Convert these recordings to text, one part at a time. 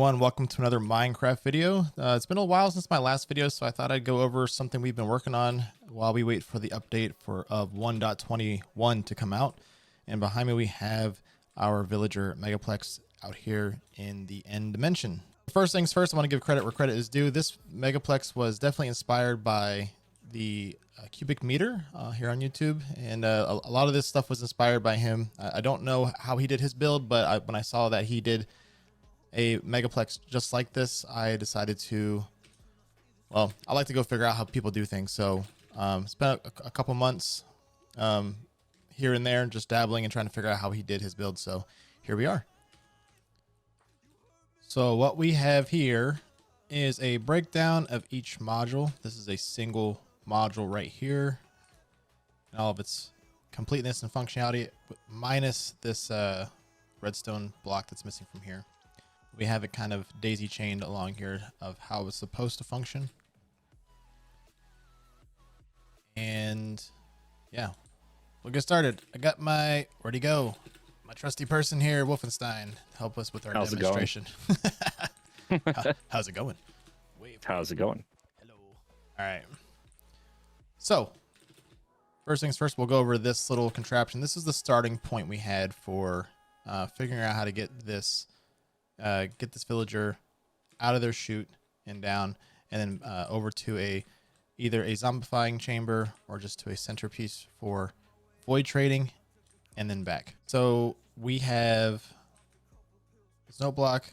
everyone, welcome to another Minecraft video. It's been a while since my last video, so I thought I'd go over something we've been working on while we wait for the update of 1.21 to come out. And behind me we have our villager Megaplex out here in the end dimension. First things first, I want to give credit where credit is due. This Megaplex was definitely inspired by the cubic meter here on YouTube, and a lot of this stuff was inspired by him. I don't know how he did his build, but when I saw that he did a Megaplex just like this, I decided to, well, I like to go figure out how people do things. So spent a couple months here and there just dabbling and trying to figure out how he did his build. So here we are. So what we have here is a breakdown of each module. This is a single module right here, and all of its completeness and functionality, minus this redstone block that's missing from here. We have it kind of daisy chained along here of how it's supposed to function. And yeah, we'll get started. I got my, where'd he go? My trusty person here, Wolfenstein, to help us with our demonstration. How's it going? How's it going? Hello. All right. So first things first, we'll go over this little contraption. This is the starting point we had for figuring out how to get this villager out of their chute and down, and then over to either a zombifying chamber or just to a centerpiece for void trading, and then back. So we have this note block.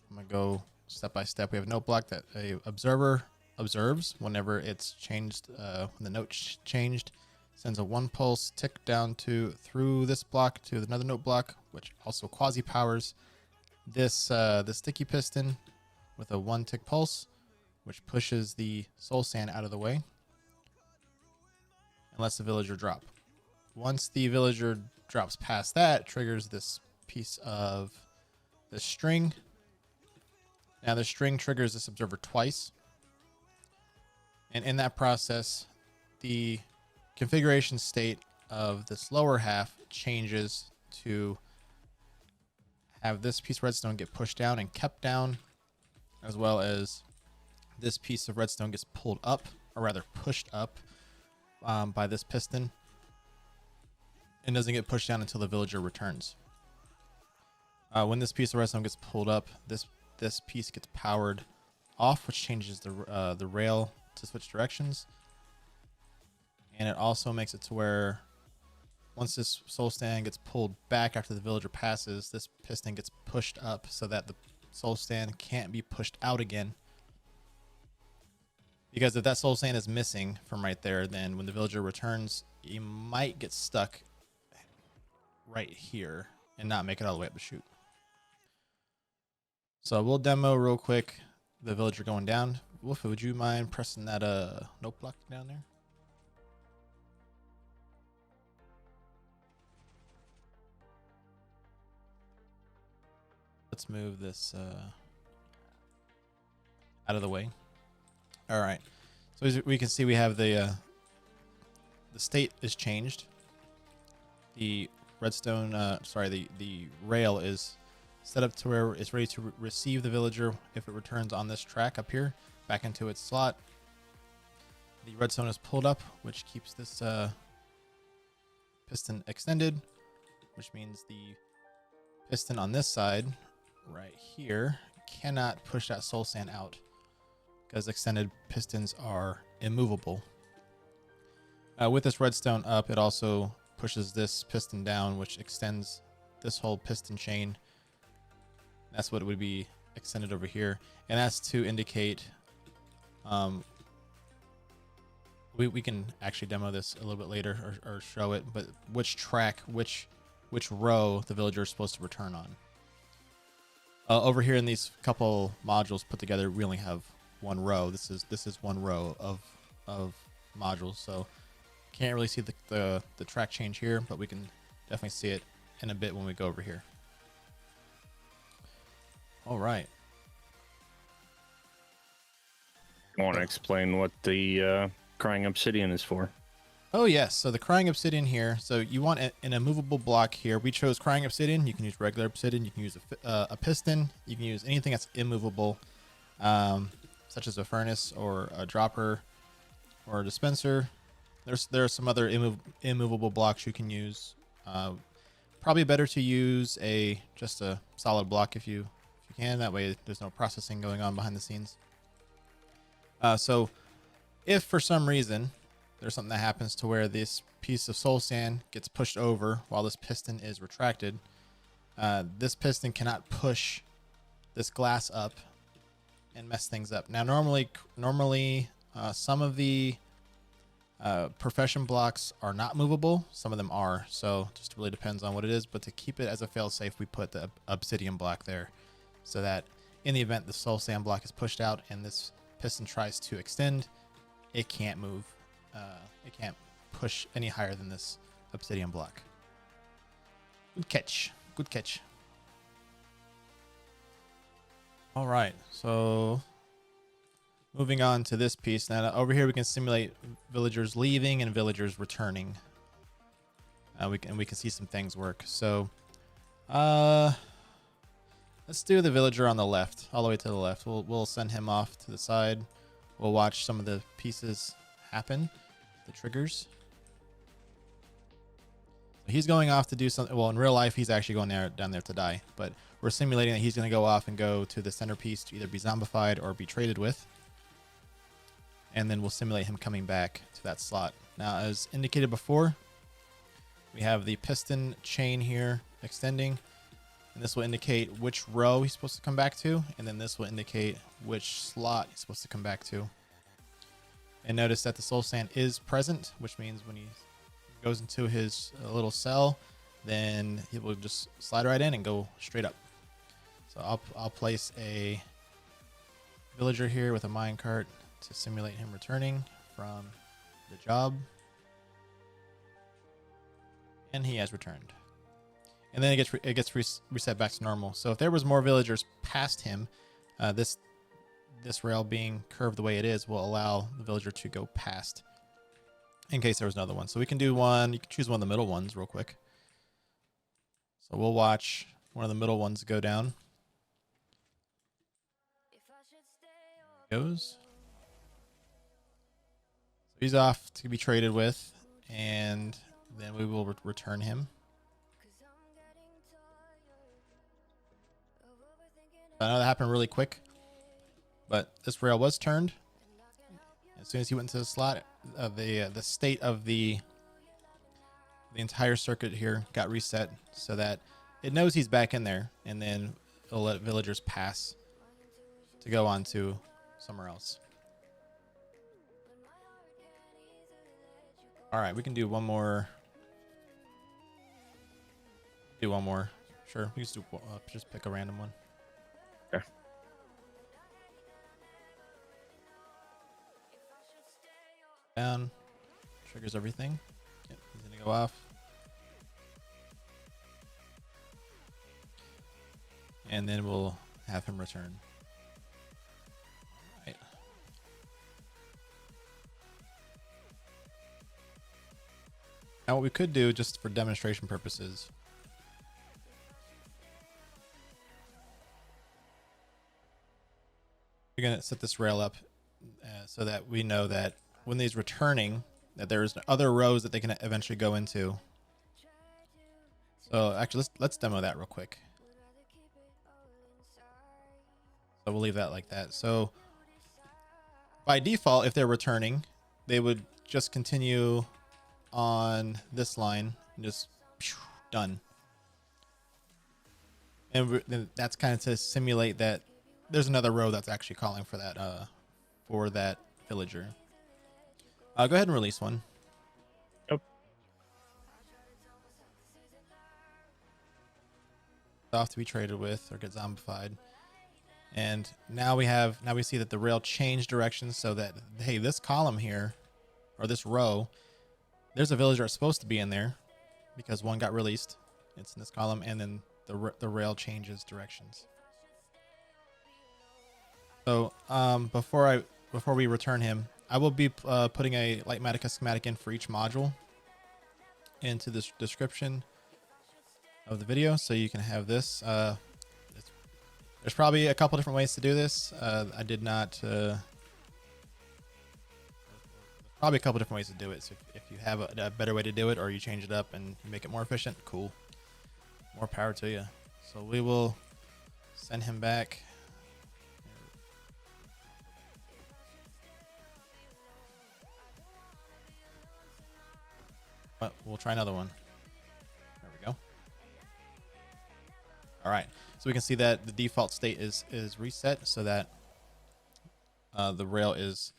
I'm gonna go step by step. We have a note block that a observer observes whenever it's changed, when the note changed, sends a 1 pulse tick down through this block to another note block, which also quasi powers this the sticky piston with a 1 tick pulse, which pushes the soul sand out of the way and lets the villager drop. Once the villager drops past that, triggers this piece of the string. Now the string triggers this observer twice, and in that process the configuration state of this lower half changes to have this piece of redstone get pushed down and kept down, as well as this piece of redstone gets pulled up, or rather pushed up, by this piston, and doesn't get pushed down until the villager returns. When this piece of redstone gets pulled up, this piece gets powered off, which changes the rail to switch directions, and it also makes it to where once this soul stand gets pulled back after the villager passes, this piston gets pushed up so that the soul stand can't be pushed out again. Because if that soul stand is missing from right there, then when the villager returns, you might get stuck right here and not make it all the way up the chute. So we'll demo real quick the villager going down. Wolf, would you mind pressing that note block down there? Let's move this out of the way. All right. So as we can see, we have the state is changed. The redstone, the rail is set up to where it's ready to receive the villager if it returns on this track up here back into its slot. The redstone is pulled up, which keeps this piston extended, which means the piston on this side right here cannot push that soul sand out because extended pistons are immovable. With this redstone up, it also pushes this piston down, which extends this whole piston chain. That's what would be extended over here, and that's to indicate we can actually demo this a little bit later, or show it, but which track, which row the villager is supposed to return on. Over here in these couple modules put together, we only have one row. This is one row of modules, so can't really see the track change here, but we can definitely see it in a bit when we go over here. All right. I want to explain what the crying obsidian is for. Oh yes, so the crying obsidian here. So you want an immovable block here. We chose crying obsidian. You can use regular obsidian. You can use a piston. You can use anything that's immovable, such as a furnace or a dropper or a dispenser. There are some other immovable blocks you can use. Probably better to use just a solid block if you can. That way there's no processing going on behind the scenes. So if for some reason there's something that happens to where this piece of soul sand gets pushed over while this piston is retracted, this piston cannot push this glass up and mess things up. Now, normally, some of the profession blocks are not movable. Some of them are. So just really depends on what it is. But to keep it as a fail-safe, we put the obsidian block there so that in the event the soul sand block is pushed out and this piston tries to extend, it can't move. It can't push any higher than this obsidian block. Good catch. Good catch. All right. So moving on to this piece. Now over here we can simulate villagers leaving and villagers returning. We can see some things work. So let's do the villager on the left, all the way to the left. We'll send him off to the side. We'll watch some of the pieces happen, the triggers. He's going off to do something. Well, in real life, he's actually going down there to die. But we're simulating that he's going to go off and go to the centerpiece to either be zombified or be traded with. And then we'll simulate him coming back to that slot. Now, as indicated before, we have the piston chain here extending. And this will indicate which row he's supposed to come back to. And then this will indicate which slot he's supposed to come back to. And notice that the soul sand is present, which means when he goes into his little cell, then he will just slide right in and go straight up. So I'll place a villager here with a minecart to simulate him returning from the job. And he has returned. And then it gets reset back to normal. So if there was more villagers past him, this rail being curved the way it is will allow the villager to go past in case there was another one. So we can do one. You can choose one of the middle ones real quick. So we'll watch one of the middle ones go down. Goes. So he's off to be traded with, and then we will return him. I know that happened really quick, but this rail was turned. As soon as he went into the slot, the state of the entire circuit here got reset so that it knows he's back in there, and then it'll let villagers pass to go on to somewhere else. All right, we can do one more. Do one more. Sure, we can just pick a random one. Okay. Down, triggers everything. Yep, he's gonna go off. And then we'll have him return. All right. Now what we could do, just for demonstration purposes, we're gonna set this rail up so that we know that when he's returning, that there's other rows that they can eventually go into. So actually, let's demo that real quick. So we'll leave that like that. So by default, if they're returning, they would just continue on this line and just done. And that's kind of to simulate that there's another row that's actually calling for that villager. Go ahead and release one. Yep. Off to be traded with or get zombified. And now we see that the rail changed directions so that, hey, this column here, or this row, there's a villager that's supposed to be in there because one got released. It's in this column, and then the rail changes directions. So before we return him, I will be putting a Litematica schematic in for each module into the description of the video, so you can have this. There's probably a couple different ways to do this. I did not. Probably a couple different ways to do it. So if you have a better way to do it, or you change it up and you make it more efficient, cool. More power to you. So we will send him back. But we'll try another one. There we go. All right. So we can see that the default state is reset, so that the rail is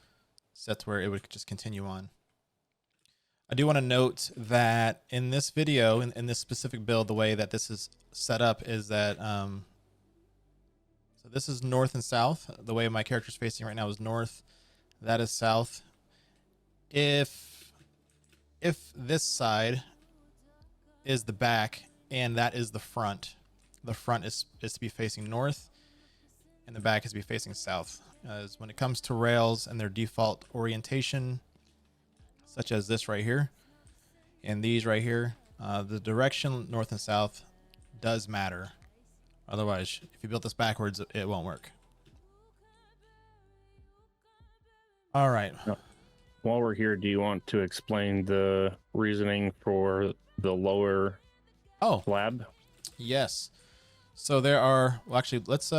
set to where it would just continue on. I do want to note that in this video, in this specific build, the way that this is set up is that so this is north and south. The way my character's facing right now is north. That is south. If this side is the back and that is the front is to be facing north and the back is to be facing south. As when it comes to rails and their default orientation, such as this right here and these right here, the direction north and south does matter. Otherwise, if you build this backwards, it won't work. All right. While we're here, do you want to explain the reasoning for the lower slab? Yes. So there are, well, actually, let's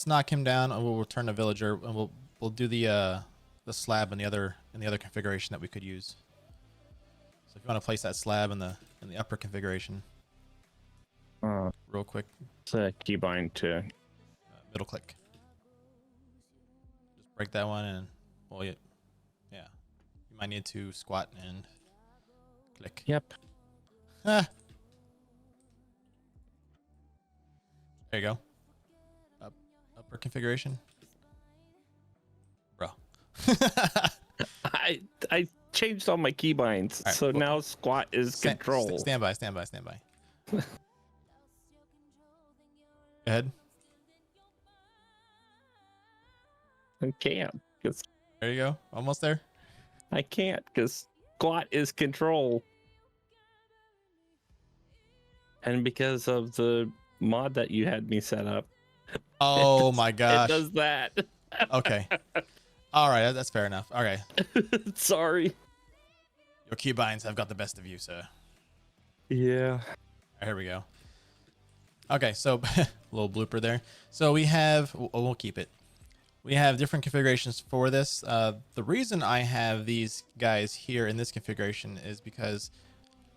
knock him down and we'll return the villager, and we'll do the slab in the other configuration that we could use. So if you want to place that slab in the upper configuration, real quick. It's a keybind to Middle click. Just break that one and well, yeah. You might need to squat and click. Yep. Ah. There you go. Upper configuration. Bro. I changed all my keybinds, Right, so well, now squat is control. Stand by. Go ahead. I can't, because There you go. Almost there. I can't, because squat is control. And because of the mod that you had me set up. Oh my gosh. It does that. Okay. All right. That's fair enough. Okay. Sorry. Your keybinds have got the best of you, sir. Yeah. All right, here we go. Okay. So a little blooper there. So we have, we'll keep it. We have different configurations for this. The reason I have these guys here in this configuration is because,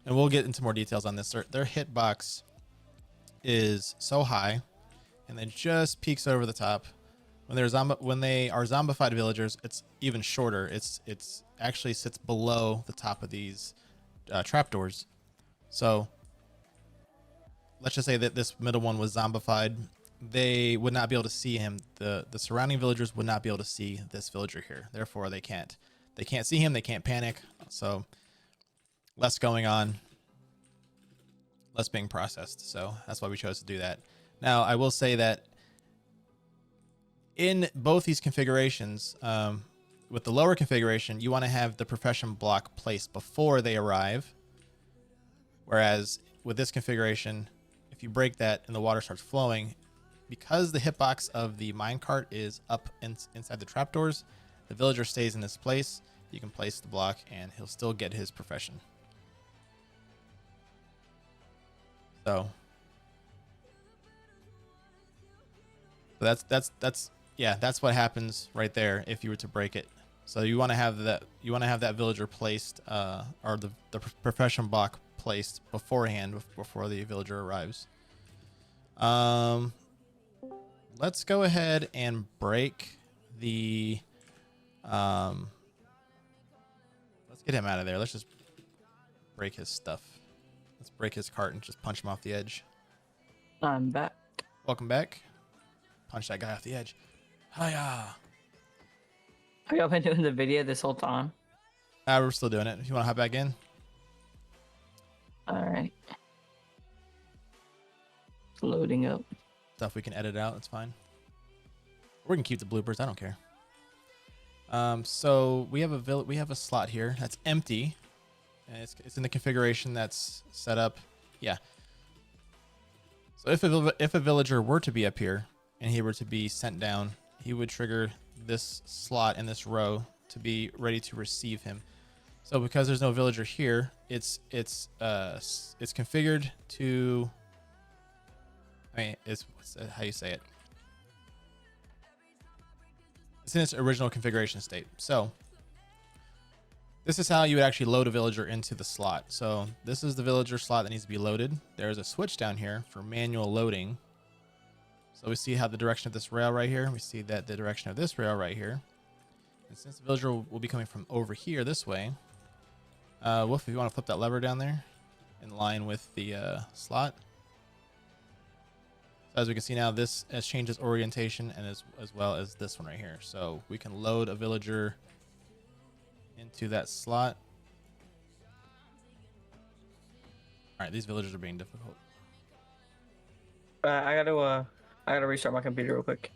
and we'll get into more details on this, their hitbox is so high and then just peaks over the top. When they are zombified villagers, it's even shorter. It's actually sits below the top of these trapdoors. So let's just say that this middle one was zombified. They would not be able to see him. The surrounding villagers would not be able to see this villager here. Therefore, they can't see him. They can't panic. So less going on, less being processed. So that's why we chose to do that. Now, I will say that in both these configurations, with the lower configuration, you want to have the profession block placed before they arrive. Whereas with this configuration, if you break that and the water starts flowing, because the hitbox of the minecart is up inside the trapdoors, the villager stays in this place. You can place the block and he'll still get his profession. So that's what happens right there if you were to break it. So you want to have that villager placed or the profession block placed beforehand before the villager arrives. Let's go ahead and break the let's get him out of there. Let's just break his stuff. Let's break his cart and just punch him off the edge. I'm back. Welcome back. Punch that guy off the edge. Hiya. Have y'all been doing the video this whole time? We're still doing it. If you want to hop back in. Alright. It's loading up. Stuff we can edit out, it's fine. Or we can keep the bloopers, I don't care. So we have a slot here that's empty, and it's in the configuration that's set up. Yeah. So if a villager were to be up here and he were to be sent down, he would trigger this slot in this row to be ready to receive him. So because there's no villager here, it's configured to. I mean, what's how you say it? It's in its original configuration state. So this is how you would actually load a villager into the slot. So this is the villager slot that needs to be loaded. There's a switch down here for manual loading. So we see how the direction of this rail right here. We see that the direction of this rail right here. And since the villager will be coming from over here this way, Wolf, if you want to flip that lever down there in line with the slot. So as we can see now, this has changed its orientation, and as well as this one right here. So we can load a villager into that slot. All right, these villagers are being difficult. I gotta restart my computer real quick.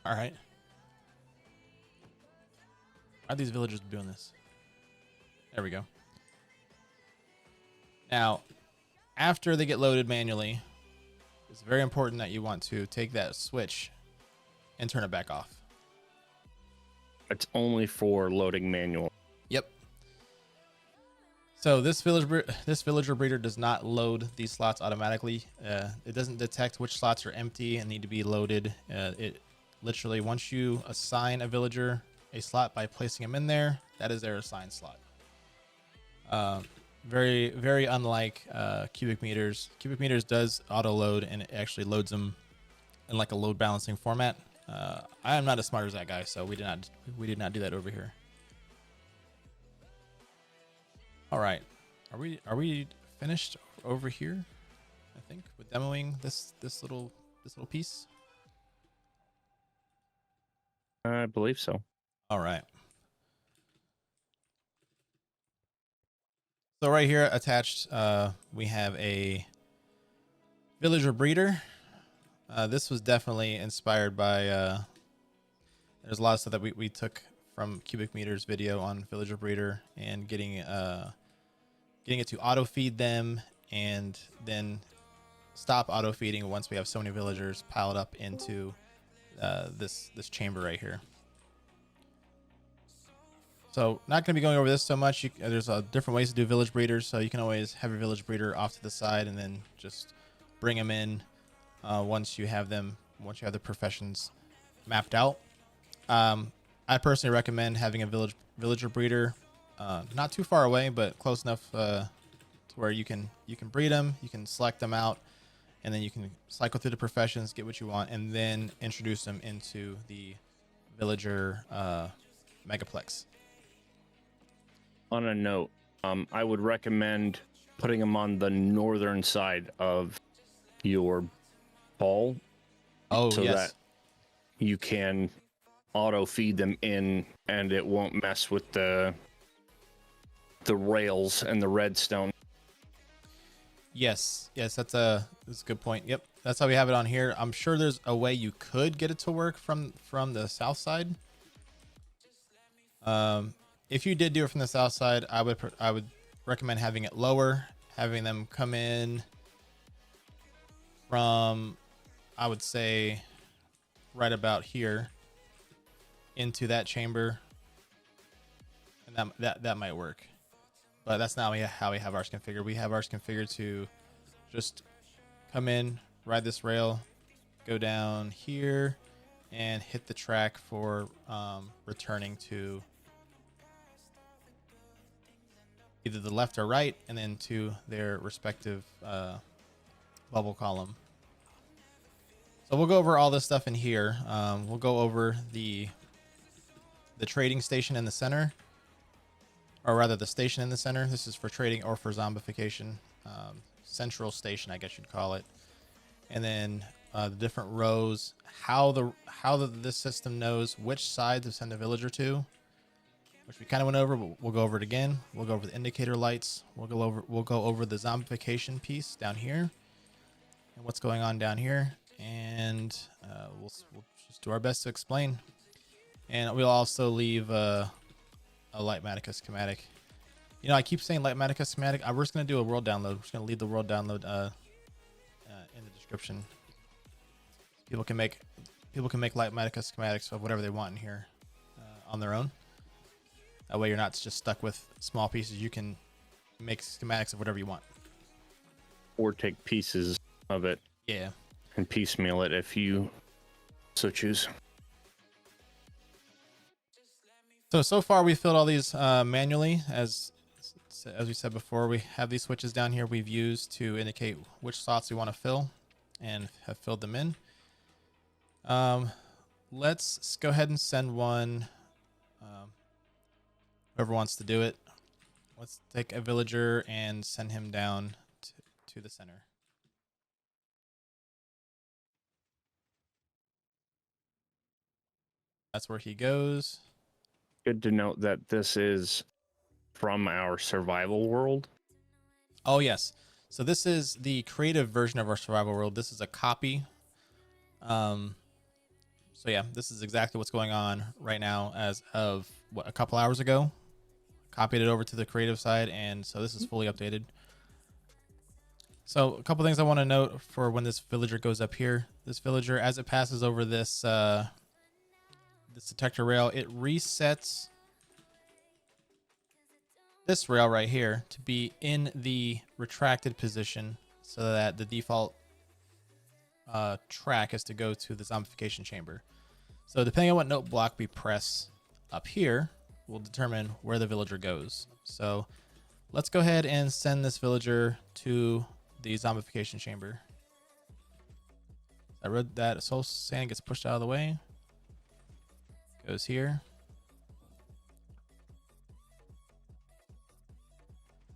All right. Why are these villagers doing this? There we go. Now, after they get loaded manually, it's very important that you want to take that switch and turn it back off. It's only for loading manual. Yep. So this villager breeder does not load these slots automatically. It doesn't detect which slots are empty and need to be loaded. It literally, once you assign a villager a slot by placing them in there, that is their assigned slot. Very, very unlike cubic meters. Cubic meters does auto load, and it actually loads them in like a load balancing format. I am not as smart as that guy, so we did not do that over here. All right, are we finished over here? I think with demoing this little piece. I believe so. All right. So right here attached, we have a villager breeder. This was definitely inspired by, there's a lot of stuff that we took from Cubic Meter's video on villager breeder and getting it to auto feed them and then stop auto feeding once we have so many villagers piled up into this chamber right here. So not going to be going over this so much. There's different ways to do village breeders. So you can always have your village breeder off to the side and then just bring them in once you have the professions mapped out. I personally recommend having a villager breeder not too far away, but close enough to where you can breed them, you can select them out, and then you can cycle through the professions, get what you want, and then introduce them into the villager Megaplex. On a note, I would recommend putting them on the northern side of your ball. Oh, so yes. that you can auto feed them in, and it won't mess with the rails and the redstone. Yes, that's a good point. Yep, that's how we have it on here. I'm sure there's a way you could get it to work from the south side. If you did do it from the south side, I would recommend having it lower, having them come in from, I would say, right about here into that chamber, and that might work. But that's not how we have ours configured. We have ours configured to just come in, ride this rail, go down here, and hit the track for returning to either the left or right, and then to their respective bubble column. So we'll go over all this stuff in here. We'll go over the trading station in the center, or rather the station in the center. This is for trading or for zombification. Central station, I guess you'd call it. And then the different rows, how this system knows which side to send a villager to, which we kind of went over, but we'll go over it again. We'll go over the indicator lights. We'll go over the zombification piece down here and what's going on down here. And we'll just do our best to explain. And we'll also leave a Litematica schematic. You know, I keep saying Litematica schematic. We're just going to do a world download. We're just going to leave the world download in the description. People can make Litematica schematics of whatever they want in here on their own. That way you're not just stuck with small pieces. You can make schematics of whatever you want. Or take pieces of it. Yeah. And piecemeal it if you so choose. So far we filled all these manually. As we said before, we have these switches down here we've used to indicate which slots we want to fill and have filled them in. Let's go ahead and send one. Whoever wants to do it. Let's take a villager and send him down to the center. That's where he goes. Good to note that this is from our survival world. Oh, yes. So this is the creative version of our survival world. This is a copy. So yeah, this is exactly what's going on right now as of a couple hours ago. Copied it over to the creative side, and so this is fully updated. So a couple things I want to note for when this villager goes up here. This villager, as it passes over this this detector rail, it resets this rail right here to be in the retracted position so that the default track is to go to the Zombification Chamber. So depending on what note block we press up here will determine where the villager goes. So let's go ahead and send this villager to the Zombification Chamber. I read that soul sand gets pushed out of the way. Goes here.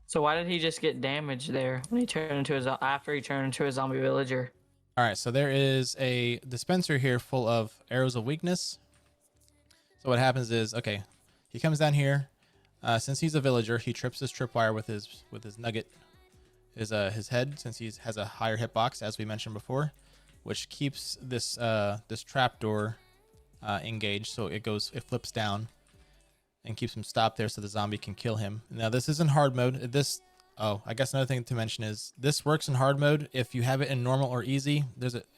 So why did he just get damaged there when he turned into after he turned into a zombie villager? All right, so there is a dispenser here full of arrows of weakness. So what happens is, okay, he comes down here. Since he's a villager, he trips his tripwire with his nugget, his head, since he has a higher hitbox, as we mentioned before, which keeps this this trapdoor engaged. So it flips down and keeps him stopped there, so the zombie can kill him. Now this is in hard mode. I guess another thing to mention is this works in hard mode. If you have it in normal or easy,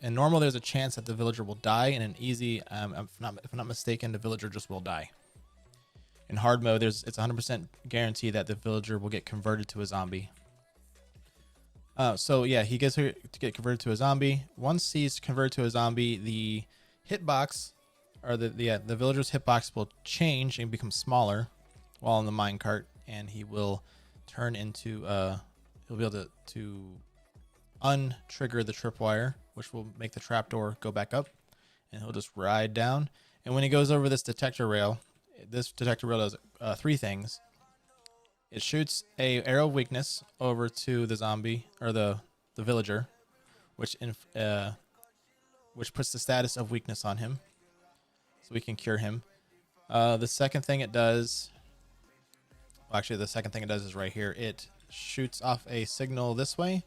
in normal there's a chance that the villager will die, and in easy, if I'm not mistaken, the villager just will die. In hard mode, it's 100% guarantee that the villager will get converted to a zombie. So yeah, he gets here to get converted to a zombie. Once he's converted to a zombie, the hitbox, or the villager's hitbox will change and become smaller while in the minecart, and he will turn into he'll be able to untrigger the tripwire, which will make the trapdoor go back up, and he'll just ride down. And when he goes over this detector rail does three things. It shoots a arrow of weakness over to the zombie, or the villager, which puts the status of weakness on him, so we can cure him. The second thing it does, the second thing it does is right here. It shoots off a signal this way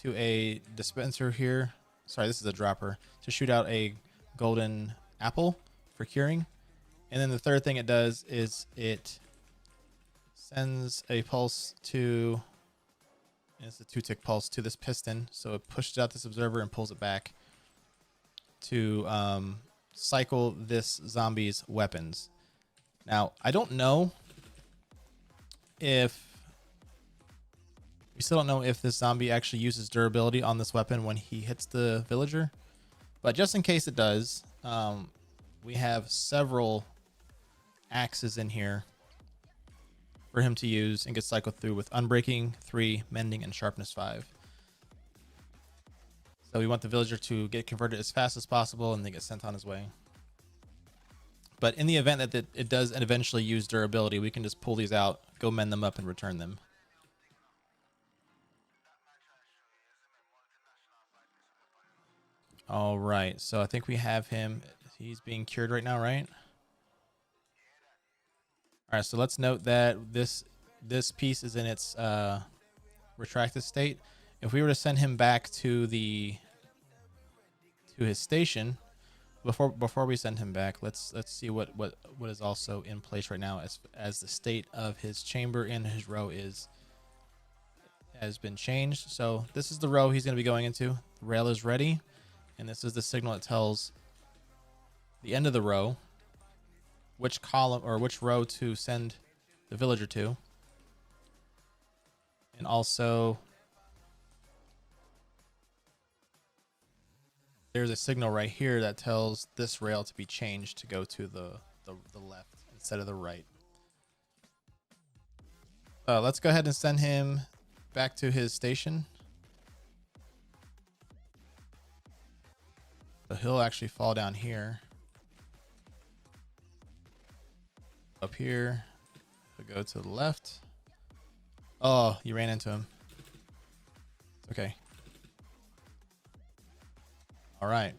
to a dispenser here. Sorry, this is a dropper, to shoot out a golden apple for curing. And then the third thing it does is it sends a pulse to, and it's a 2-tick pulse to this piston. So it pushes out this observer and pulls it back to cycle this zombie's weapons. Now, I don't know if, we still don't know if this zombie actually uses durability on this weapon when he hits the villager. But just in case it does, we have several axes in here for him to use and get cycled through with Unbreaking 3, Mending, and Sharpness 5. So we want the villager to get converted as fast as possible and then get sent on his way. But in the event that it does eventually use durability, we can just pull these out, go mend them up, and return them. All right, so I think we have him. He's being cured right now, right? All right, so let's note that this piece is in its retracted state. If we were to send him back to his station, Before we send him back, let's see what is also in place right now as the state of his chamber and his row has been changed. So this is the row he's going to be going into. The rail is ready, and this is the signal that tells the end of the row which column or which row to send the villager to. And also there's a signal right here that tells this rail to be changed to go to the left instead of the right. Let's go ahead and send him back to his station. So he'll actually fall down here. Up here. He'll go to the left. Oh, you ran into him. Okay. All right.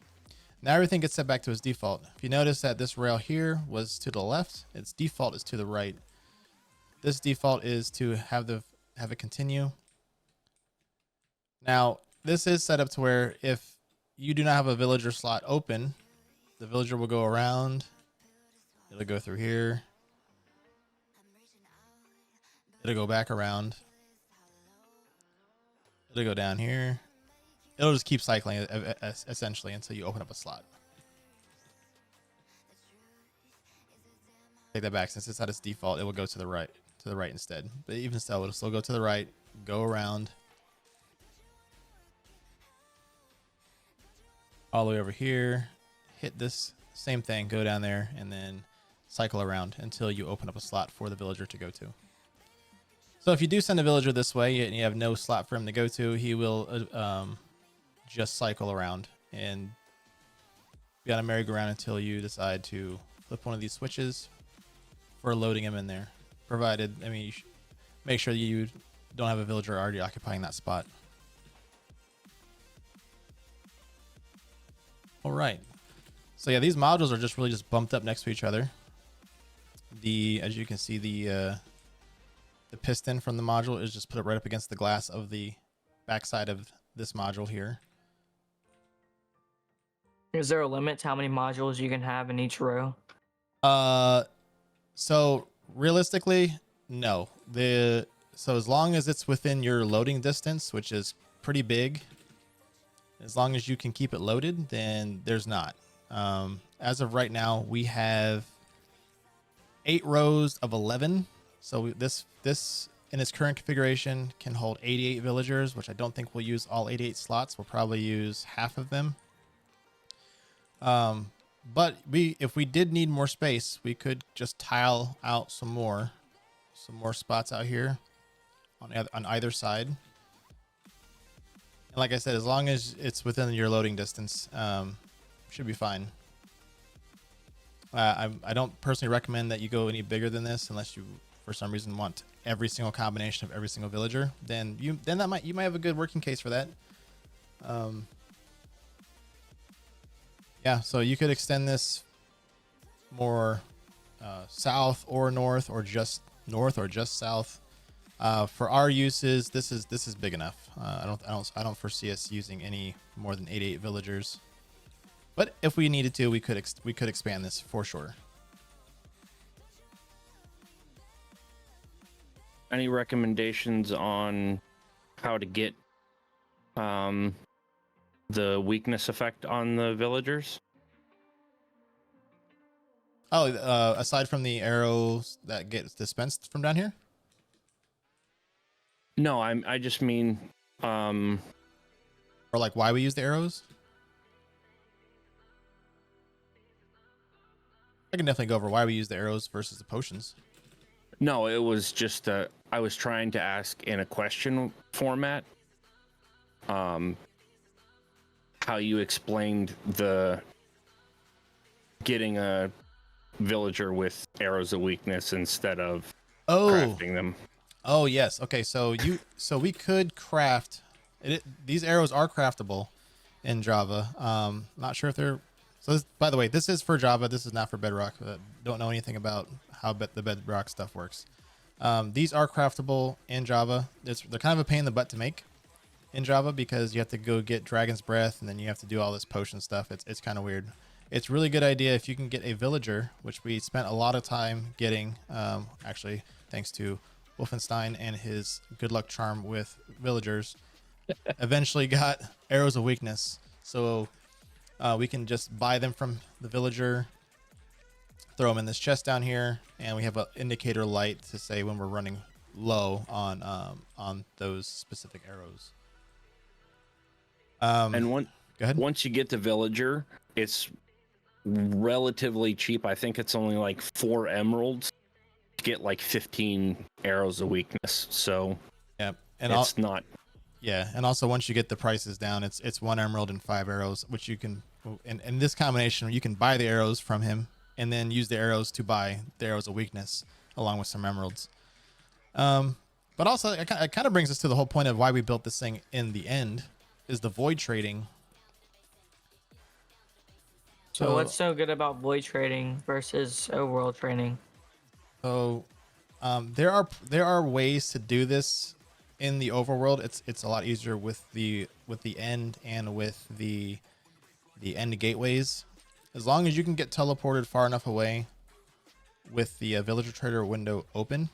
Now everything gets set back to its default. If you notice that this rail here was to the left, its default is to the right. This default is to have it continue. Now, this is set up to where if you do not have a villager slot open, the villager will go around. It'll go through here. It'll go back around. It'll go down here. It'll just keep cycling essentially until you open up a slot. Take that back. Since it's at its default, it will go to the right instead. But even so, it'll still go to the right, go around all the way over here, hit this same thing, go down there, and then cycle around until you open up a slot for the villager to go to. So if you do send a villager this way and you have no slot for him to go to, he will just cycle around and be on a merry-go-round until you decide to flip one of these switches for loading him in there. Provided, I mean, you make sure that you don't have a villager already occupying that spot. All right. So yeah, these modules are just really just bumped up next to each other. As you can see, the piston from the module is just put up right up against the glass of the backside of this module here. Is there a limit to how many modules you can have in each row? So realistically, no. So as long as it's within your loading distance, which is pretty big, as long as you can keep it loaded, then there's not. As of right now, we have 8 rows of 11. So this in its current configuration can hold 88 villagers, which I don't think we'll use all 88 slots. We'll probably use half of them. But if we did need more space, we could just tile out some more spots out here on either side. And like I said, as long as it's within your loading distance, should be fine. I don't personally recommend that you go any bigger than this unless you, for some reason, want every single combination of every single villager. Then you might have a good working case for that. Yeah, so you could extend this more south or north, or just north or just south. For our uses, this is big enough. I don't foresee us using any more than 88 villagers. But if we needed to, we could expand this for sure. Any recommendations on how to get the weakness effect on the villagers? Oh, aside from the arrows that get dispensed from down here? No, I just mean Or like why we use the arrows? I can definitely go over why we use the arrows versus the potions. no, it was just I was trying to ask in a question format how you explained the getting a villager with arrows of weakness instead of crafting them. Oh yes. Okay. So we could craft it. These arrows are craftable in Java. Not sure if they're. So this, by the way, this is for Java. This is not for Bedrock. Don't know anything about how the Bedrock stuff works. These are craftable in Java. They're kind of a pain in the butt to make in Java because you have to go get Dragon's Breath and then you have to do all this potion stuff. It's kind of weird. it's really good idea if you can get a villager, which we spent a lot of time getting, actually, thanks to Wolfenstein and his good luck charm with villagers, eventually got arrows of weakness. So we can just buy them from the villager, throw them in this chest down here, and we have an indicator light to say when we're running low on those specific arrows. And Go ahead. once you get the villager, it's relatively cheap. I think it's only like 4 emeralds to get like 15 arrows of weakness. So Yeah, and it's not. Yeah, and also once you get the prices down, it's 1 emerald and 5 arrows, which you can, in this combination, you can buy the arrows from him and then use the arrows to buy the arrows of weakness along with some emeralds. But also, it kind of brings us to the whole point of why we built this thing in the end, is the void trading. So what's so good about void trading versus overworld trading? So there are ways to do this in the overworld. It's a lot easier with the end and with the end gateways. As long as you can get teleported far enough away with the villager trader window open,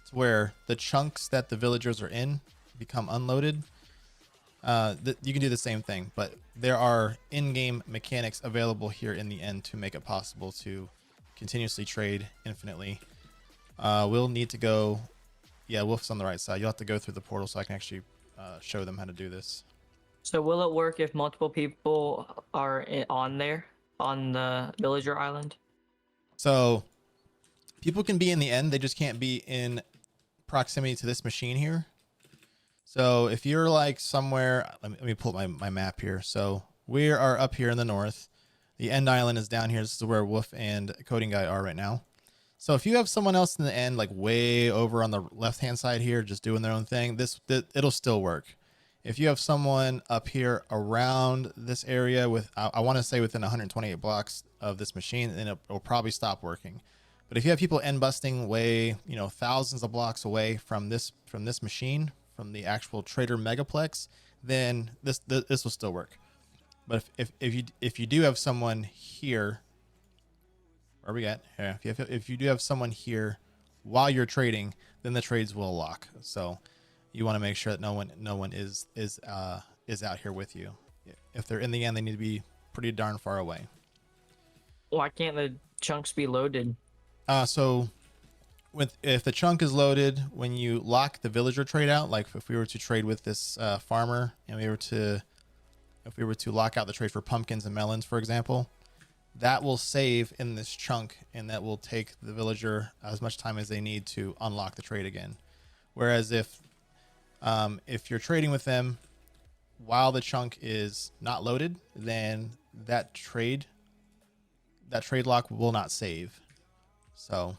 it's where the chunks that the villagers are in become unloaded. You can do the same thing, but there are in-game mechanics available here in the end to make it possible to continuously trade infinitely. We'll need to go. Yeah, Wolf's on the right side. You'll have to go through the portal so I can actually show them how to do this. So will it work if multiple people are on the villager island? So people can be in the end. They just can't be in proximity to this machine here. So if you're like somewhere, let me pull up my map here. So we are up here in the north. The end island is down here. This is where Wolf and Coding Guy are right now. So if you have someone else in the end, like way over on the left-hand side here, just doing their own thing, it'll still work. If you have someone up here around this area with, I want to say within 128 blocks of this machine, then it'll probably stop working. But if you have people end busting way, thousands of blocks away from this machine, from the actual trader Megaplex, then this will still work. But if you do have someone here, where we at? Yeah, if you do have someone here while you're trading, then the trades will lock. So you want to make sure that no one is out here with you. If they're in the end, they need to be pretty darn far away. Why can't the chunks be loaded? So if the chunk is loaded, when you lock the villager trade out, like if we were to trade with this farmer and if we were to lock out the trade for pumpkins and melons, for example, that will save in this chunk, and that will take the villager as much time as they need to unlock the trade again. Whereas if you're trading with them while the chunk is not loaded, then that trade lock will not save. So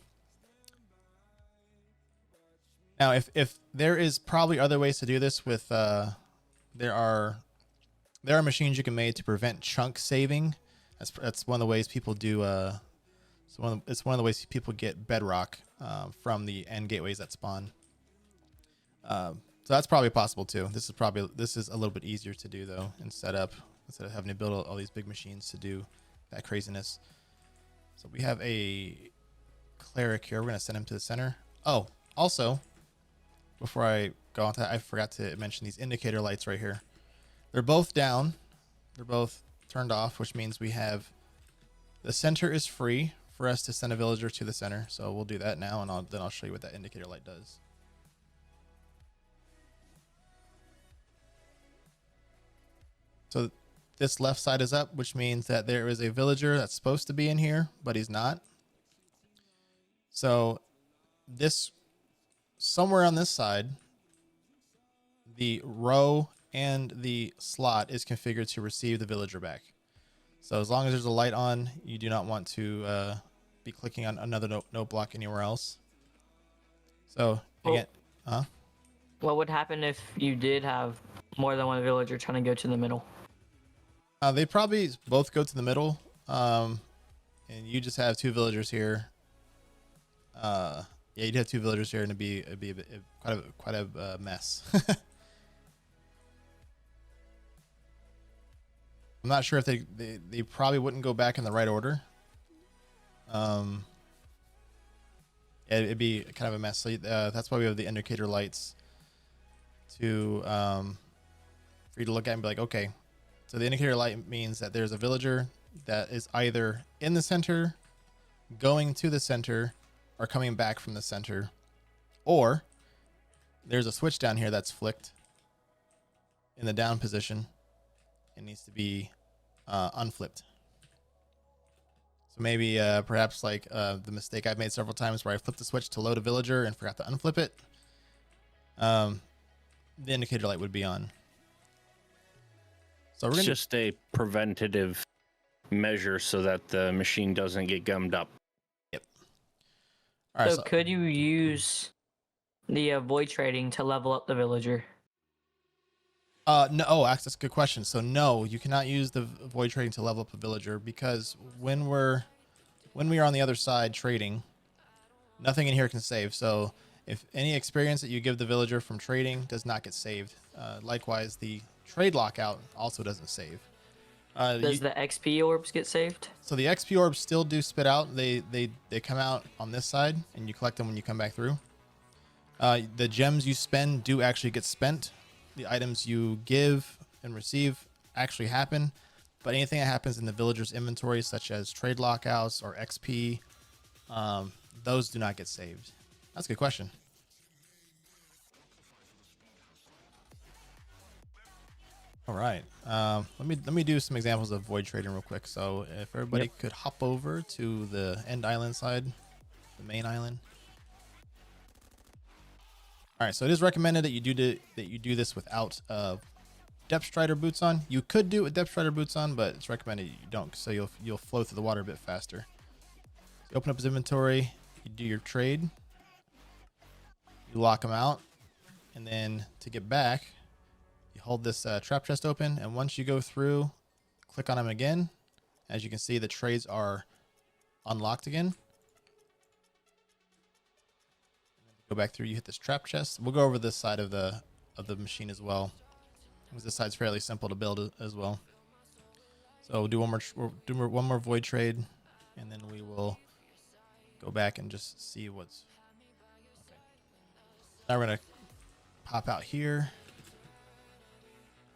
now if there is probably other ways to do this with there are machines you can make to prevent chunk saving. That's one of the ways people do. It's one of the ways people get bedrock from the end gateways that spawn. So that's probably possible too. This is a little bit easier to do though, and set up instead of having to build all these big machines to do that craziness. So we have a cleric here. We're gonna send him to the center. Oh, also, before I go on to that, I forgot to mention these indicator lights right here. They're both down. They're both turned off, which means we have the center is free for us to send a villager to the center. So we'll do that now, and then I'll show you what that indicator light does. So this left side is up, which means that there is a villager that's supposed to be in here, but he's not. So this, somewhere on this side, the row and the slot is configured to receive the villager back. So as long as there's a light on, you do not want to be clicking on another note block anywhere else. So again, What would happen if you did have more than one villager trying to go to the middle? They probably both go to the middle, and you just have 2 villagers here. Yeah, you'd have 2 villagers here, and it'd be quite a mess. I'm not sure if they probably wouldn't go back in the right order. It'd be kind of a mess. So, that's why we have the indicator lights to for you to look at and be like, okay, so the indicator light means that there's a villager that is either in the center, going to the center, or coming back from the center, or there's a switch down here that's flicked in the down position. It needs to be unflipped. So maybe perhaps like the mistake I've made several times where I flipped the switch to load a villager and forgot to unflip it. The indicator light would be on. So we're It's gonna just a preventative measure so that the machine doesn't get gummed up. all right. So could you use the void trading to level up the villager? No. Oh, that's a good question. So no, you cannot use the void trading to level up a villager because when we are on the other side trading, nothing in here can save. So if any experience that you give the villager from trading does not get saved, likewise the trade lockout also doesn't save. Does the XP orbs get saved? So the XP orbs still do spit out. They come out on this side, and you collect them when you come back through. The gems you spend do actually get spent. The items you give and receive actually happen, but anything that happens in the villager's inventory, such as trade lockouts or XP, those do not get saved. That's a good question. All right. Let me do some examples of void trading real quick. So if everybody could hop over to the end island side, the main island. All right. So it is recommended that you do this without depth strider boots on. You could do it with depth strider boots on, but it's recommended you don't, so you'll flow through the water a bit faster. So you open up his inventory, you do your trade, you lock him out, and then to get back, you hold this trap chest open, and once you go through, click on him again. As you can see, the trades are unlocked again. Go back through, you hit this trap chest. We'll go over this side of the machine as well, because this side's fairly simple to build as well. So we'll do one more void trade, and then we will go back and just see what's okay. Now we're gonna pop out here.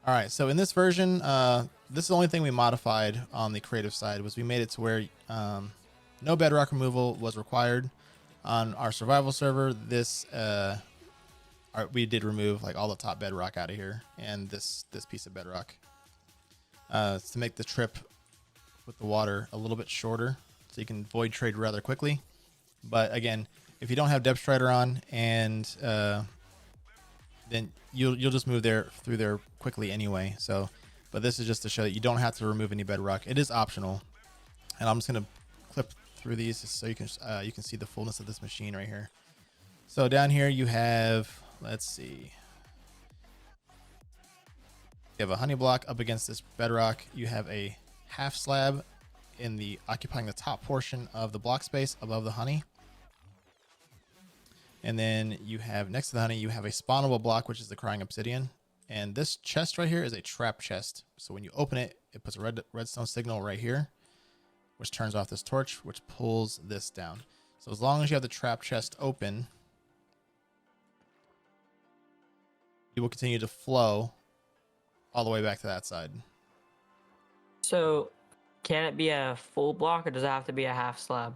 All right, so in this version, this is the only thing we modified on the creative side, was we made it to where no bedrock removal was required. On our survival server, we did remove like all the top bedrock out of here, and this piece of bedrock to make the trip with the water a little bit shorter, so you can void trade rather quickly. But again, if you don't have depth strider on, and then you'll just move through there quickly anyway. So, but this is just to show that you don't have to remove any bedrock. It is optional, and I'm just gonna clip through these so you can see the fullness of this machine right here. So down here you have, let's see, you have a honey block up against this bedrock. You have a half slab occupying the top portion of the block space above the honey. And then you have next to the honey, you have a spawnable block, which is the crying obsidian. And this chest right here is a trap chest. So when you open it, it puts a redstone signal right here, which turns off this torch, which pulls this down. So as long as you have the trap chest open, you will continue to flow all the way back to that side. So can it be a full block, or does it have to be a half slab?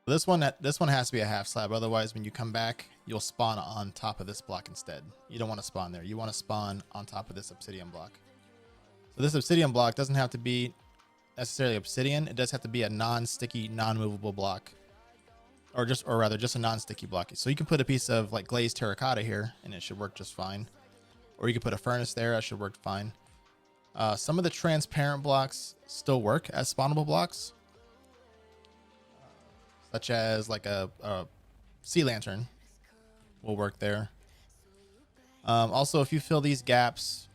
This one has to be a half slab. Otherwise, when you come back, you'll spawn on top of this block instead. You don't want to spawn there. You want to spawn on top of this obsidian block. So this obsidian block doesn't have to be necessarily obsidian. It does have to be a non-sticky, non-movable block, or rather just a non-sticky block. So you can put a piece of like glazed terracotta here, and it should work just fine. Or you could put a furnace there. That should work fine. Some of the transparent blocks still work as spawnable blocks, such as like a sea lantern will work there. Also, if you fill these gaps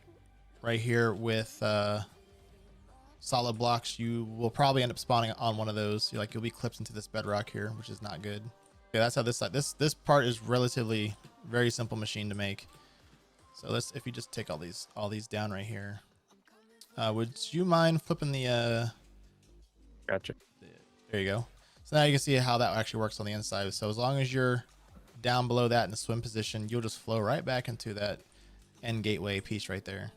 right here with solid blocks, you will probably end up spawning on one of those. You'll be clipped into this bedrock here, which is not good. Okay, that's how this part is relatively very simple machine to make. So if you just take all these down right here, Would you mind flipping the Gotcha. there you go. So now you can see how that actually works on the inside. So as long as you're down below that in the swim position, you'll just flow right back into that end gateway piece right there.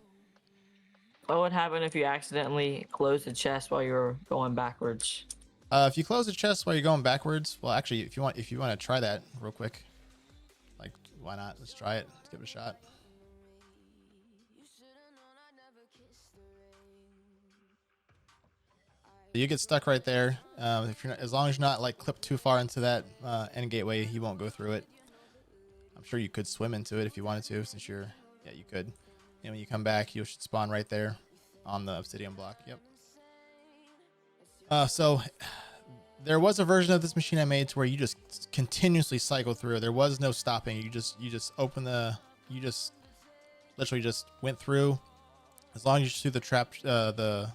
What would happen if you accidentally closed the chest while you were going backwards? If you close the chest while you're going backwards, well, actually, if you want to try that real quick, like, why not? Let's try it. Let's give it a shot. You get stuck right there. If you're not, as long as you're not like clipped too far into that end gateway, you won't go through it. I'm sure you could swim into it if you wanted to, since you're, yeah, you could. And when you come back, you should spawn right there on the obsidian block. Yep. So there was a version of this machine I made to where you just continuously cycle through. There was no stopping. You just open you just literally just went through. As long as you threw the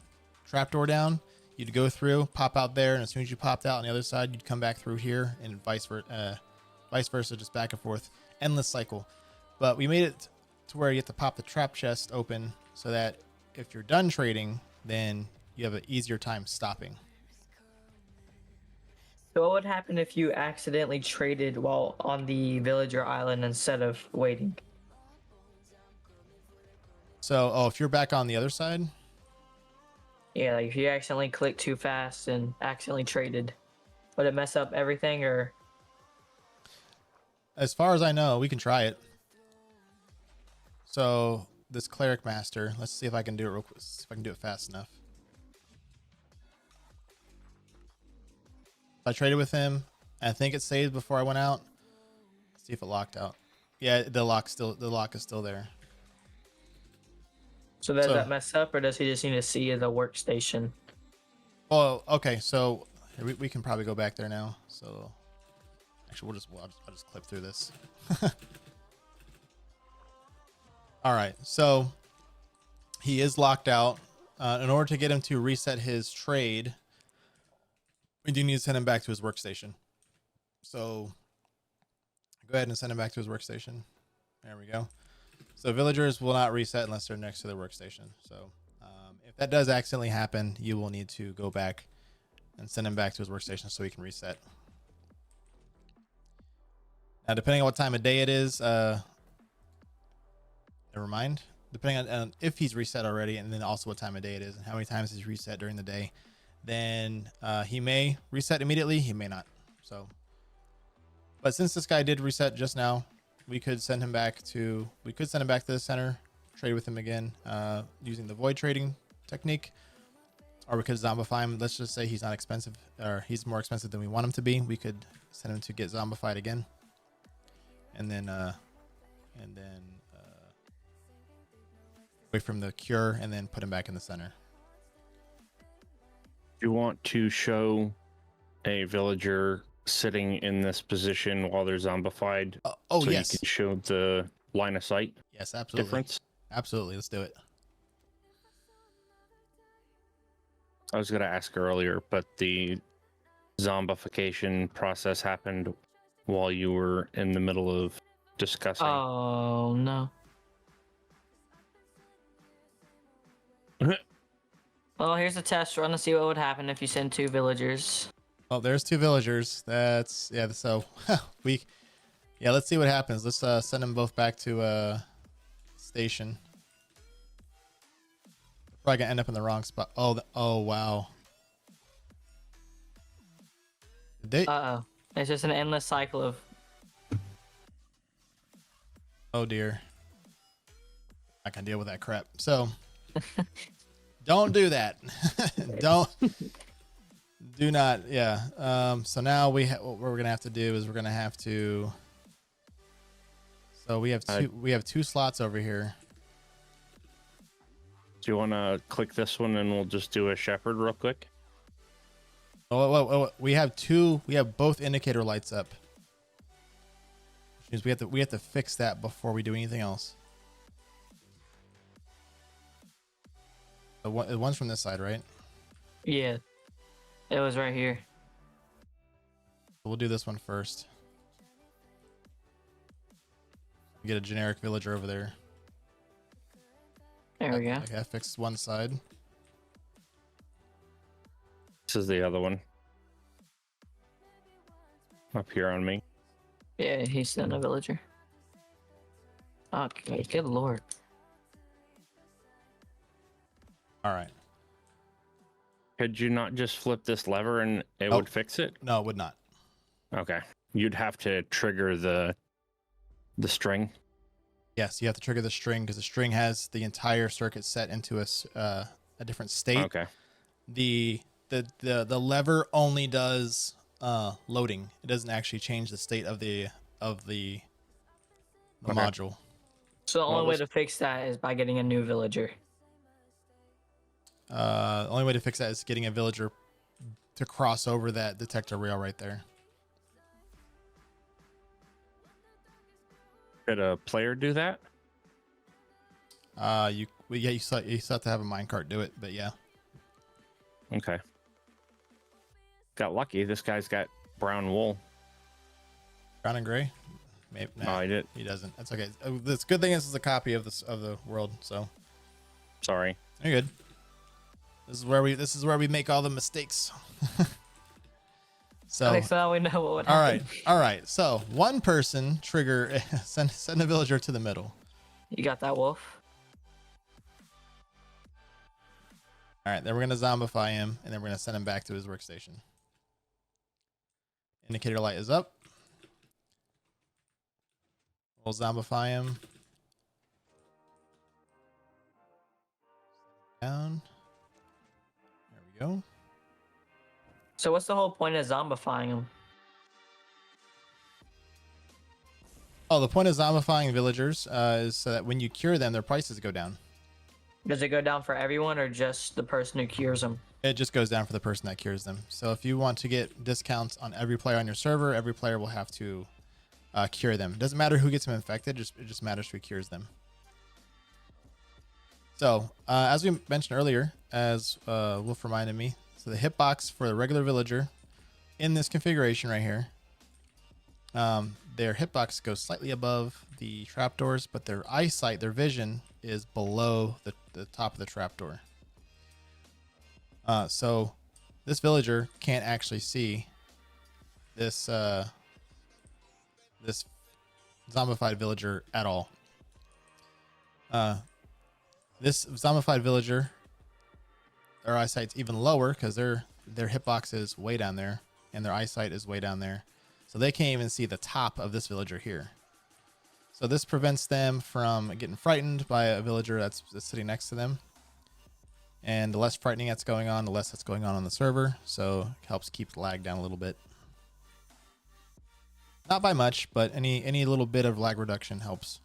trap door down, you'd go through, pop out there, and as soon as you popped out on the other side, you'd come back through here, and vice versa, just back and forth, endless cycle. But we made it to where you have to pop the trap chest open so that if you're done trading, then you have an easier time stopping. So what would happen if you accidentally traded while on the villager island instead of waiting? So, if you're back on the other side, Yeah, like if you accidentally clicked too fast and accidentally traded, would it mess up everything or? as far as I know, we can try it. So this cleric master, let's see if I can do it real quick. See if I can do it fast enough. I traded with him. I think it saved before I went out. Let's see if it locked out. Yeah, the lock is still there. So does that mess up, or does he just need to see the workstation? Oh, okay. So we can probably go back there now. So actually, I'll just clip through this. All right. So he is locked out. In order to get him to reset his trade, we do need to send him back to his workstation. So go ahead and send him back to his workstation. There we go. So villagers will not reset unless they're next to their workstation. So if that does accidentally happen, you will need to go back and send him back to his workstation so he can reset. Now, depending on what time of day it is, never mind. Depending on if he's reset already, and then also what time of day it is and how many times he's reset during the day, then he may reset immediately. He may not. So, but since this guy did reset just now, we could send him back to the center, trade with him again using the void trading technique, or we could zombify him. Let's just say he's not expensive, or he's more expensive than we want him to be. We could send him to get zombified again, and then away from the cure, and then put him back in the center. You want to show a villager sitting in this position while they're zombified? So yes, you can show the line of sight. Yes, absolutely. Difference. Absolutely, let's do it. I was going to ask earlier, but the zombification process happened while you were in the middle of discussing. Oh no. Well, here's a test run to see what would happen if you send 2 villagers. Oh, there's 2 villagers. That's so let's see what happens. Let's send them both back to station. Probably gonna end up in the wrong spot. Oh wow. It's just an endless cycle of. Oh dear. I can deal with that crap. So don't do that. Do not. Yeah. So now what we're gonna have to do is we're gonna have to. So we have two slots over here. Do you want to click this one and we'll just do a shepherd real quick? Oh, we have both indicator lights up. Which means we have to fix that before we do anything else. The one's from this side, right? Yeah. It was right here. We'll do this one first. Get a generic villager over there. There we go. Okay, I fixed one side. This is the other one. Up here on me. Yeah, he's still a villager. Okay, good lord. All right. Could you not just flip this lever and it Nope. would fix it? No, it would not. Okay. You'd have to trigger the string. Yes, you have to trigger the string because the string has the entire circuit set into a different state. Okay. The lever only does loading. It doesn't actually change the state of the Okay. module. So the What only way was- to fix that is by getting a new villager. The only way to fix that is getting a villager to cross over that detector rail right there. Could a player do that? You still have to have a minecart do it, but yeah. Okay. Got lucky. This guy's got brown wool. Brown and gray. Maybe Oh, I did. he doesn't. That's okay. The good thing is it's a copy of the world, so Sorry. you're good. This is where we make all the mistakes. So Okay, so now we know what would happen. all right. So one person trigger send a villager to the middle. You got that, Wolf? All right, then we're gonna zombify him, and then we're gonna send him back to his workstation. Indicator light is up. We'll zombify him. Down. There we go. So what's the whole point of zombifying him? Oh, the point of zombifying villagers is so that when you cure them, their prices go down. Does it go down for everyone or just the person who cures them? It just goes down for the person that cures them. So if you want to get discounts on every player on your server, every player will have to cure them. It doesn't matter who gets them infected, it just matters who cures them. So as we mentioned earlier, as Wolf reminded me, so the hitbox for the regular villager in this configuration right here, their hitbox goes slightly above the trapdoors, but their eyesight, their vision is below the top of the trapdoor. So this villager can't actually see this this zombified villager at all. This zombified villager, their eyesight's even lower because their hitbox is way down there and their eyesight is way down there. So they can't even see the top of this villager here. So this prevents them from getting frightened by a villager that's sitting next to them. And the less frightening that's going on, the less that's going on the server. So it helps keep the lag down a little bit. Not by much, but any little bit of lag reduction helps.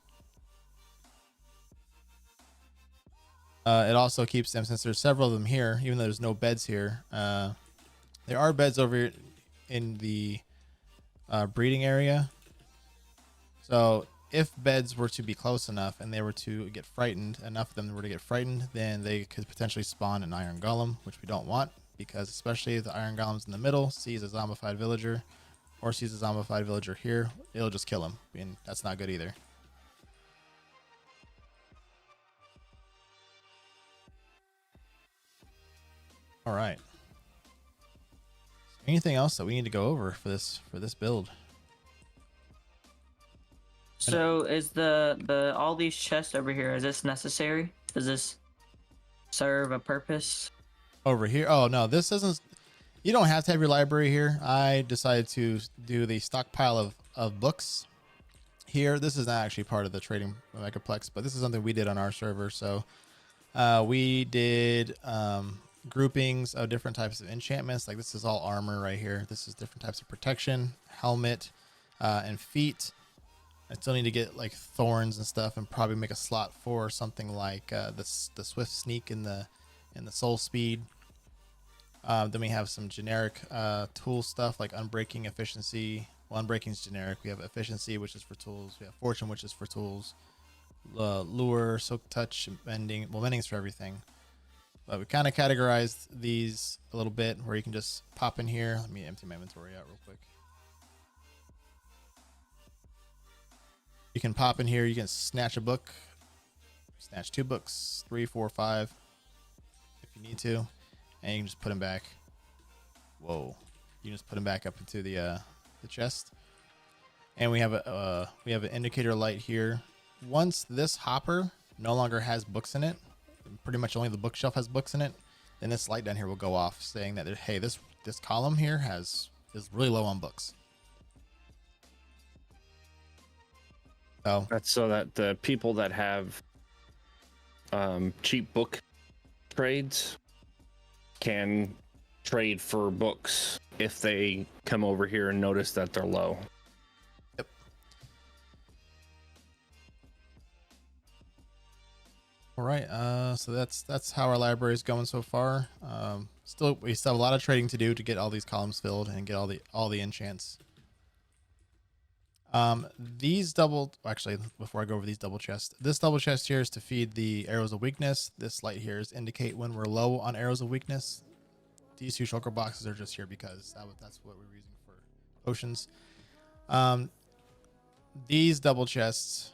It also keeps them, since there's several of them here, even though there's no beds here. There are beds over here in the breeding area. So if beds were to be close enough and they were to get frightened, enough of them were to get frightened, then they could potentially spawn an iron golem, which we don't want, because especially if the iron golem's in the middle, sees a zombified villager, or sees a zombified villager here, it'll just kill him, and that's not good either. All right. Anything else that we need to go over for this build? So is the all these chests over here, is this necessary? Does this serve a purpose? Over here? Oh no, this doesn't. You don't have to have your library here. I decided to do the stockpile of books here. This is not actually part of the trading Megaplex, but this is something we did on our server. So we did groupings of different types of enchantments. Like this is all armor right here. This is different types of protection, helmet, and feet. I still need to get like thorns and stuff, and probably make a slot for something like the swift sneak and the soul speed. Then we have some generic tool stuff like unbreaking, efficiency. Well, unbreaking is generic. We have efficiency, which is for tools. We have fortune, which is for tools. Lure, soak, touch, mending. Well, mending is for everything. But we kind of categorized these a little bit, where you can just pop in here. Let me empty my inventory out real quick. You can pop in here. You can snatch a book, snatch 2 books, 3, 4, 5, if you need to, and you can just put them back. Whoa! You just put them back up into the chest, and we have an indicator light here. Once this hopper no longer has books in it, pretty much only the bookshelf has books in it, then this light down here will go off, saying that hey, this column here is really low on books. So That's so that the people that have cheap book trades can trade for books if they come over here and notice that they're low. Yep. All right. So that's how our library is going so far. We still have a lot of trading to do to get all these columns filled and get all the enchants. Actually, before I go over these double chests, this double chest here is to feed the arrows of weakness. This light here is to indicate when we're low on arrows of weakness. These two shulker boxes are just here because that's what we're using for potions. These double chests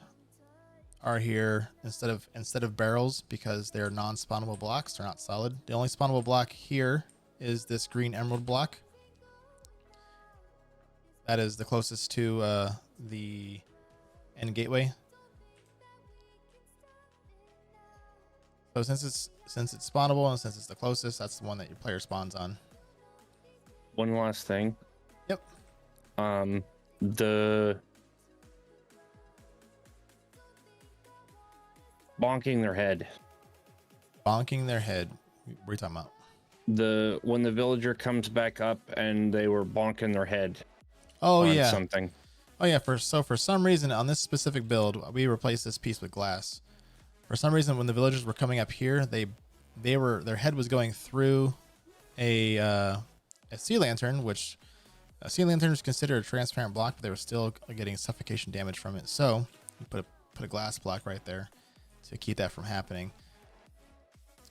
are here instead of barrels because they're non-spawnable blocks. They're not solid. The only spawnable block here is this green emerald block. That is the closest to the end gateway. So since it's spawnable and since it's the closest, that's the one that your player spawns on. One last thing. Yep. The bonking their head. Bonking their head. What are you talking about? When the villager comes back up and they were bonking their head. Oh on yeah. Something. Oh yeah. For some reason on this specific build, we replaced this piece with glass. For some reason, when the villagers were coming up here, their head was going through a sea lantern, which a sea lantern is considered a transparent block, but they were still getting suffocation damage from it. So we put a glass block right there to keep that from happening.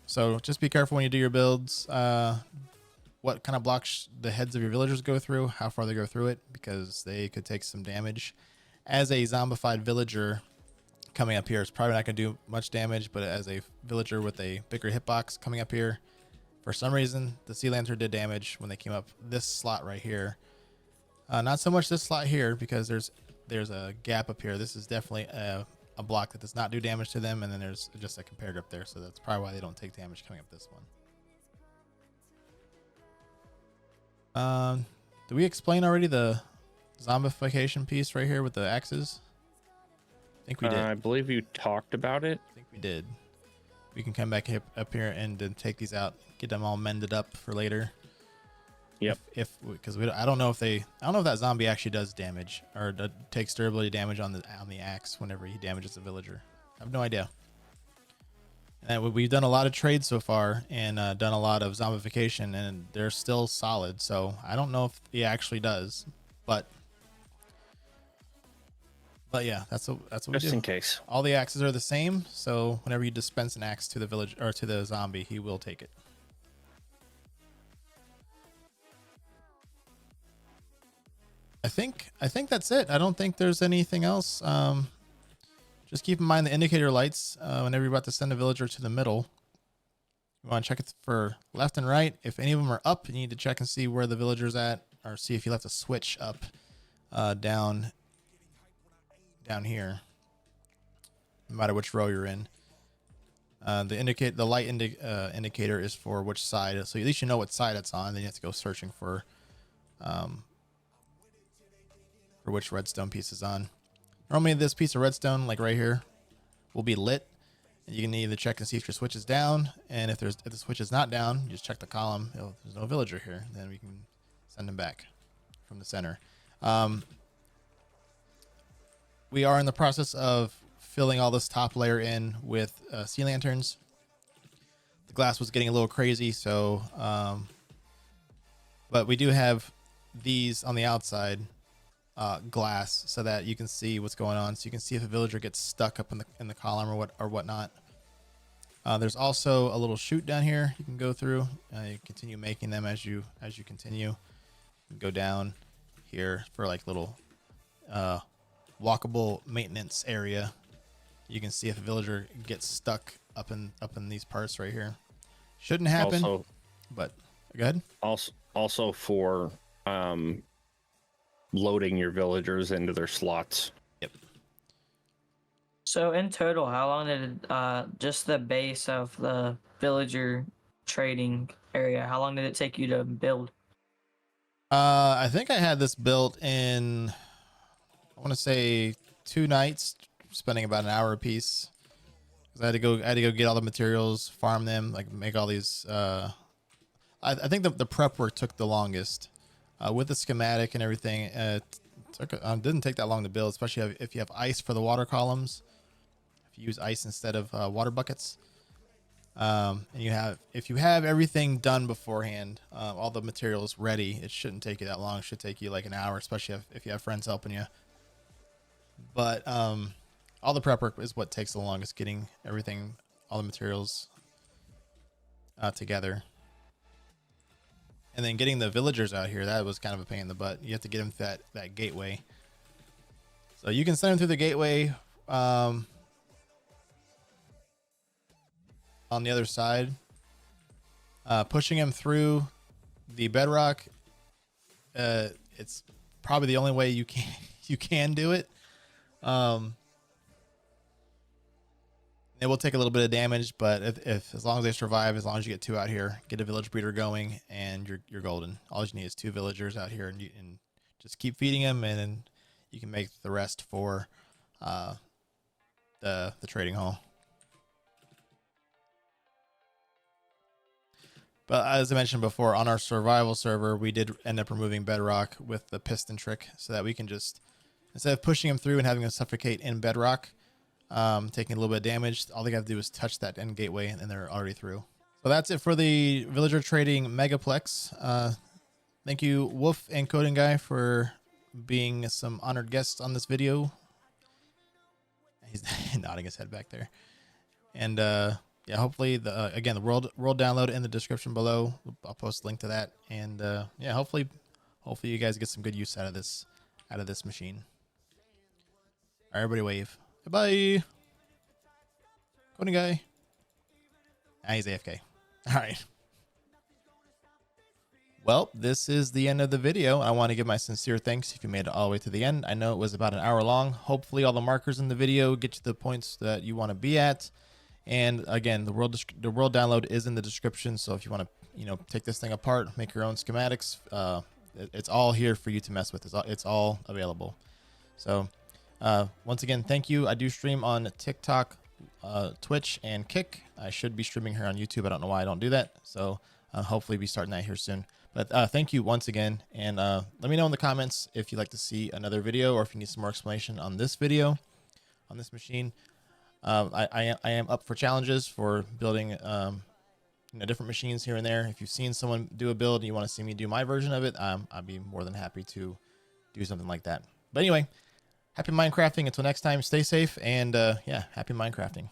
So just be careful when you do your builds. What kind of blocks the heads of your villagers go through, how far they go through it, because they could take some damage. As a zombified villager coming up here, it's probably not going to do much damage, but as a villager with a bigger hitbox coming up here, for some reason, the sea lantern did damage when they came up this slot right here. Not so much this slot here, because there's a gap up here. This is definitely a block that does not do damage to them, and then there's just a comparator up there, so that's probably why they don't take damage coming up this one. Did we explain already the zombification piece right here with the axes? I think we did. I believe you talked about it. I think we did. We can come back up here and then take these out, get them all mended up for later. Yep. Because I don't know if that zombie actually does damage or takes durability damage on the axe whenever he damages a villager. I have no idea. And we've done a lot of trades so far and done a lot of zombification, and they're still solid. So I don't know if he actually does, but yeah, that's what we do. Just in case. All the axes are the same, so whenever you dispense an axe to the village or to the zombie, he will take it. I think that's it. I don't think there's anything else. Just keep in mind the indicator lights whenever you're about to send a villager to the middle. You want to check it for left and right. If any of them are up, you need to check and see where the villager's at, or see if you left a switch up down here. No matter which row you're in. The light indicator is for which side, so at least you know what side it's on. Then you have to go searching for which redstone piece is on. Normally this piece of redstone, like right here, will be lit. And you can either check and see if your switch is down, and if the switch is not down, you just check the column. There's no villager here. Then we can send him back from the center. We are in the process of filling all this top layer in with sea lanterns. The glass was getting a little crazy, so but we do have these on the outside glass so that you can see what's going on. So you can see if a villager gets stuck up in the column or whatnot. There's also a little chute down here you can go through. You continue making them as you continue. You can go down here for like little walkable maintenance area. You can see if a villager gets stuck up in these parts right here. Shouldn't happen, Also, but go ahead. also for loading your villagers into their slots. Yep. So in total, how long did just the base of the villager trading area, how long did it take you to build? I think I had this built in, I want to say 2 nights, spending about an hour a piece. Cause I had to go get all the materials, farm them, like make all these. I think the prep work took the longest, with the schematic and everything. Didn't take that long to build, especially if you have ice for the water columns. If you use ice instead of water buckets. And if you have everything done beforehand, all the materials ready, it shouldn't take you that long. It should take you like an hour, especially if you have friends helping you. But all the prep work is what takes the longest, getting everything, all the materials together. And then getting the villagers out here, that was kind of a pain in the butt. You have to get them through that gateway. So you can send them through the gateway on the other side. Pushing them through the bedrock, it's probably the only way you can do it. It will take a little bit of damage, but if as long as they survive, as long as you get 2 out here, get a village breeder going, and you're golden. All you need is 2 villagers out here, and just keep feeding them, and then you can make the rest for the trading hall. But as I mentioned before, on our survival server, we did end up removing bedrock with the piston trick, so that we can just, instead of pushing them through and having them suffocate in bedrock, taking a little bit of damage, all they got to do is touch that end gateway and they're already through. So that's it for the villager trading Megaplex. Thank you, Wolf and Coding Guy, for being some honored guests on this video. He's nodding his head back there. And yeah, hopefully again, the world download in the description below. I'll post a link to that. And yeah, hopefully you guys get some good use out of this machine. All right, everybody wave. Bye. Coding Guy. He's AFK. All right. Well, this is the end of the video. I want to give my sincere thanks if you made it all the way to the end. I know it was about an hour long. Hopefully all the markers in the video get you to the points that you want to be at. And again, the world download is in the description. So if you want to, take this thing apart, make your own schematics, it's all here for you to mess with. It's all available. So once again, thank you. I do stream on TikTok, Twitch, and Kick. I should be streaming here on YouTube. I don't know why I don't do that. So hopefully be starting that here soon. But thank you once again. And let me know in the comments if you'd like to see another video or if you need some more explanation on this video, on this machine. I am up for challenges for building different machines here and there. If you've seen someone do a build and you want to see me do my version of it, I'd be more than happy to do something like that. But anyway, happy Minecrafting. Until next time, stay safe, and yeah, happy Minecrafting.